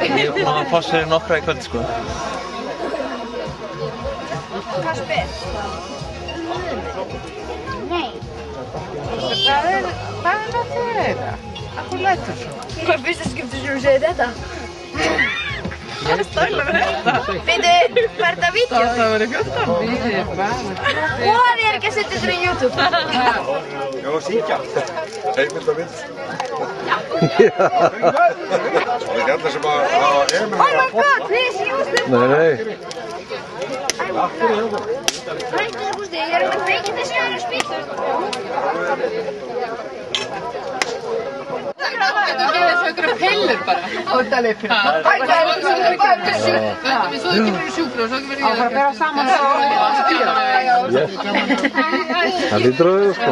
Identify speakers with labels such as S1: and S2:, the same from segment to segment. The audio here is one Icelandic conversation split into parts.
S1: Ég er búinn að fá sér nokkra í kvöld, sko.
S2: Hvað spyr? Nei.
S3: Hvað er þetta þetta? Akkur lætur svo?
S2: Hvað er fyrsta skipti sem þú segir þetta? Hvað stælar þetta? Bíddu, hvað er þetta vídeo?
S3: Það verður 14.
S2: Og þið er ekki að setja þetta í YouTube.
S4: Já, syngja. Heimild og mynd. Það er ekki allir sem að hafa Emil.
S2: Oh my god, please use this.
S5: Nei.
S2: Hættu það, Gústi, ég er með feikið þessu að spila.
S3: Þú gefið þessu einhverja pillur bara. Á þetta leipina. Þetta er svo ekki verið sjúkra og svo ekki verið... Það fara að vera saman.
S5: Það lítur á þau, sko.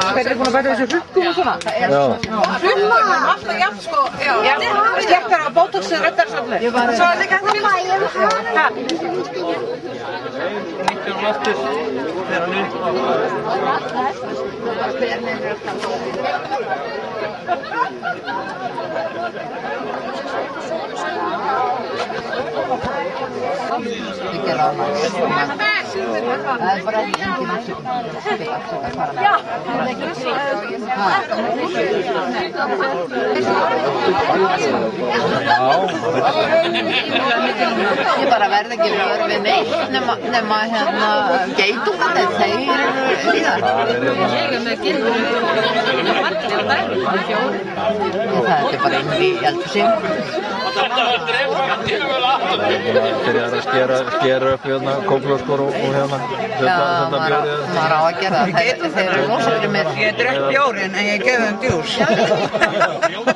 S3: Hvað er búin að verða þessu hrukkum og svona?
S5: Já.
S3: Hrukkum, alltaf jafn, sko. Skeptar á bótoxið röddarsamlega. Svo er þetta ekki að það
S1: Nýttur og aftur. Þegar hann upp.
S3: Það er bara engin afsökun.
S2: Já.
S3: Ég bara verð ekki vör við neitt nema hérna geitungarnir, þeir eru líðar. Ég er með gildur margir á daginn, 4. Það er bara inn í eldhúsinu.
S5: Þeir eru að skera upp hérna kóklóskor og hérna senda bjórið.
S3: Maður á að gera það. Þeir eru losa fyrir mér. Ég drekk bjórinn en ég gef þeim djús.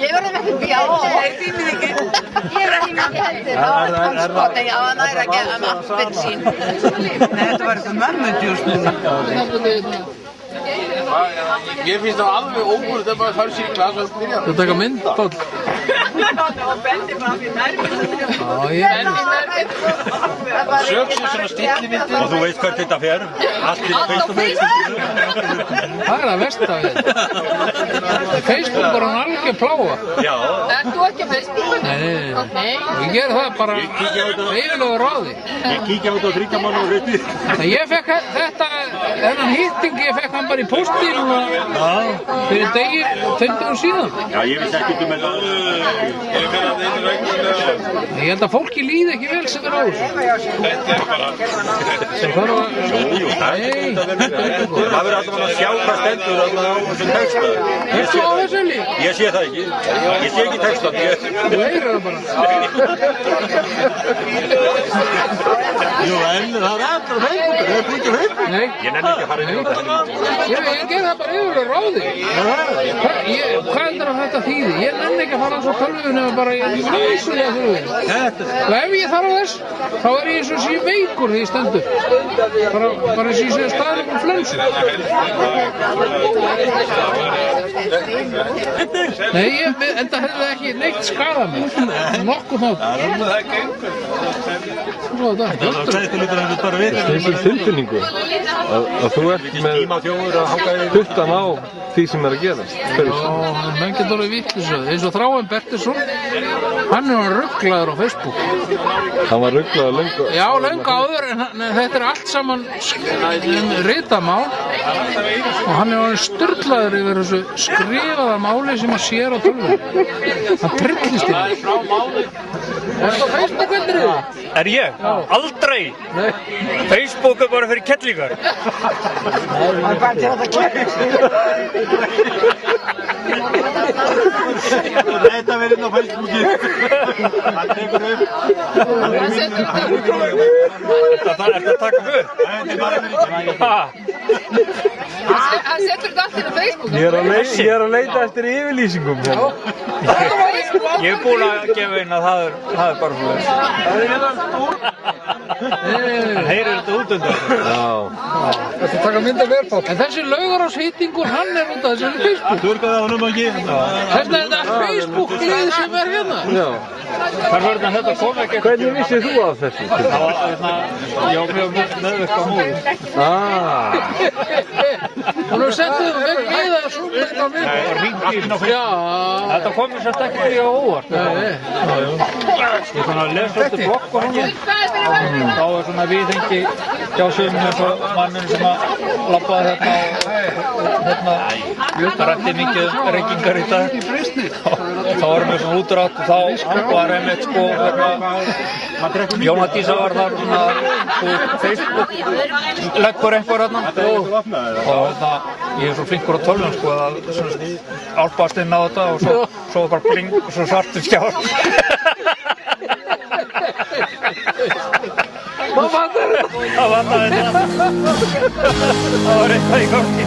S3: Ég verði með ekki bjór. Nei, tímið ekki. Ég er ekki með heldur. Það var tónskot en ég á að næra að gefa þeim appelsín. Nei, þetta var eitthvað mömmudjús núna.
S6: Ég finnst það alveg óbúið þegar maður þarf sér í glas og byrja.
S5: Þú taka mynd, Páll?
S3: Það var bendi fram í nærmið.
S5: Já, ég
S6: Söksu svona stillimyndir.
S4: Og þú veist hvert þetta fer. Allt er Facebook.
S5: Það er að versta við. Facebook var hann alveg pláa.
S4: Já.
S3: Þú ekki að Facebook?
S5: Nei. Ég ger það bara eiginlega ráði.
S4: Ég kíkja á þetta á 3 mánuð og reyndi.
S5: Ég fekk þennan hitting, ég fekk hann bara í póstíl fyrir degi, 5 dögum síðan.
S4: Já, ég vissi ekki um þetta.
S5: Ég held að fólki líði ekki vel sem er á þessu. Sem þarf að...
S4: Jú, það er þetta vel. Það verður alltaf að sjá hvað stendur á þessum texta.
S5: Ertu á þessu líf?
S4: Ég sé það ekki. Ég sé ekki textan.
S5: Þú heyrir það bara.
S4: Jú, en það er alltaf Facebook. Það er búið til Facebook.
S5: Nei.
S4: Ég nenni ekki að fara inn á þetta.
S5: Ég ger það bara yfir að ráði. Hvað heldur að þetta þýði? Ég nenni ekki að fara á svo tölvun eða bara í æsulega tölvun. Og ef ég þarf á þess, þá er ég eins og sé veikur því ég stendur. Bara eins og ég sé staðið um flönsu. Nei, enda hefði það ekki neitt skadað mig. Nokkuð þátt. Svo þetta. Þessi tilfinningu að þú ert með puttan á því sem er að gerast. Menn getur orðið vitlaus eins og Þráinn Bertelsson, hann er rugglaður á Facebook. Hann var rugglaður löngu? Já, löngu áður, en þetta er allt saman ritamál og hann er orðið sturlaður yfir þessu skrifaða máli sem hann sér á tölvunni. Hann trillist yfir. Ertu á Facebook heldur þið?
S7: Er ég? Aldrei! Facebook er bara fyrir kettlingar.
S3: Það er bara til að það kemur.
S4: Þetta verður inn á Facebooki. Hann tekur upp.
S7: Það er að taka upp.
S3: Hann setur þetta allt inn á Facebook.
S5: Ég er að leita eftir yfirlýsingum.
S7: Ég er búinn að gefa inn að það er bara fyrir þess. Hann heyrir þetta út undan.
S5: Þetta taka mynda verðfátt. En þessi Laugaráshittingur, hann er út af þessari Facebook.
S4: Þurrkaði á honum ekki.
S5: Þess vegna er þetta Facebook-lið sem er hérna. Já.
S7: Hvar var þetta komið ekki?
S5: Hvernig vissið þú af þessu?
S7: Það var hérna, ég á mjög meðvirk á móður.
S5: Hún er settu við að svona eitthvað við.
S7: Nei, hringdi.
S5: Já.
S7: Þetta kom mér sérst ekki á óvart. Nei. Ég svona les upp til blokk og svona. Þá svona viðhengi hjá sumum eins og manninn sem að labbaði hérna og rætti mikið reykingar í dag. Þá varum við svona útrátt og þá var einmitt sko Jóna Dísa var þar svona Facebook leggur einhver hérna og ég er svo flinkur á tölvum sko að álpast inn á þetta og svo bara bling og svo svartur skjár.
S5: Hvað vantar þetta?
S7: Það vantaði þetta. Það var eitthvað í gangi.